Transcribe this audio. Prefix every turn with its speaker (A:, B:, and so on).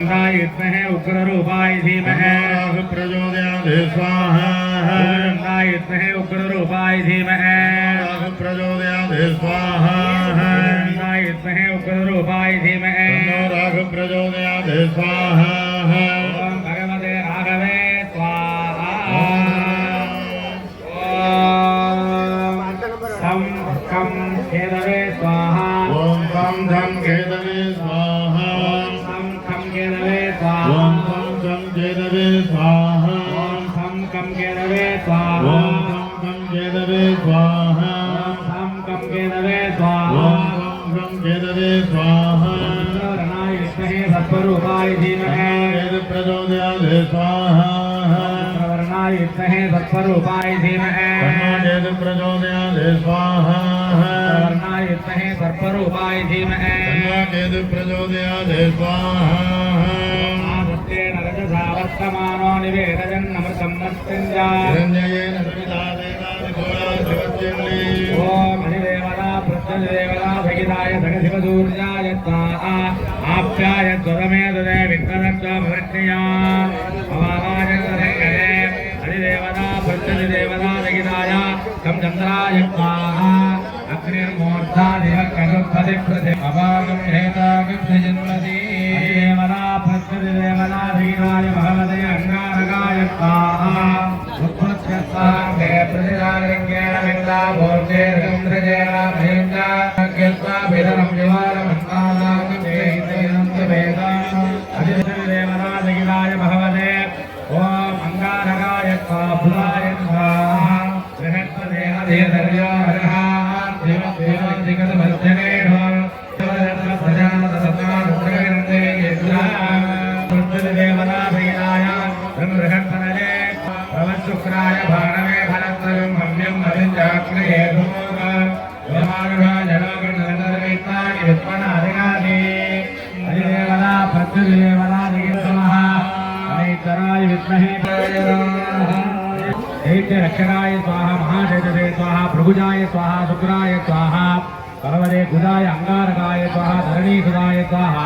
A: विद्महे उग्ररूपाय धीमहि
B: प्रचोदयात् स्वाहा
A: विद्महे उग्ररूपाय धीमहि
B: प्रचोदयात् स्वाहा
A: विद्महे उग्ररूपाय धीमहि
B: राघ प्रचोदयात् स्वाहा
A: ओम भगवते राघवे स्वाहा ओम कम केदवे स्वाहा
B: ओम कम धम केदवे स्वाहा
A: केदवे स्वाहा
B: ओम कम केदवे स्वाहा
A: ओम कम केदवे स्वाहा
B: ओम कम केदवे स्वाहा
A: ओम कम केदवे स्वाहा
B: ओम कम केदवे स्वाहा
A: रणाय विद्महे सत्स्वरूपाय धीमहि
B: प्रचोदयात् स्वाहा
A: रणाय विद्महे सत्स्वरूपाय धीमहि
B: प्रचोदयात् स्वाहा
A: रणाय विद्महे सत्स्वरूपाय धीमहि
B: प्रचोदयात् स्वाहा
A: वर्तमानो निवेदयन्नमृतं मृत्युञ्जयेन ओम हरिदेवता प्रत्यदेवता भगिताय धनशिवसूर्याय स्वाहा आप्याय स्वरमे ददे विघ्नदत्तमवृत्तया भवाय तदङ्गले हरिदेवता प्रत्यदेवता भगिताय तं चन्द्राय स्वाहा अग्निर्मूर्धा दिवकरुत्पदि प्रति अभागं हेतागुप्तजन्मति हरिदेवता प्रत्यदेवता भगिताय भगवते अंगारकाय स्वाहा उत्पत्य स्वाङ्गे प्रतिदारङ्गेण विन्दा भोर्जे रन्द्रजेन भयञ्जा कृत्वा विदरं विवारमन्तादागं जयितेनन्त वेदान् हरिदेवता भगिताय भगवते ओम अंगारकाय स्वाहा स्वाहा बृहत्पदेहदेहदर्यो हरः शुक्राय भाणवे फलत्रयं भव्यं मदिञ्जाग्नये जलोगणनन्दरवेत्तानि विद्मनादिगानि हरिदेवता प्रत्युदेवता दिगन्तमः हरितराय विद्महे दैत्यरक्षकाय स्वाहा महाशैतसे स्वाहा भृगुजाय स्वाहा शुक्राय स्वाहा भगवते गुदाय अंगारकाय स्वाहा धरणीसुदाय स्वाहा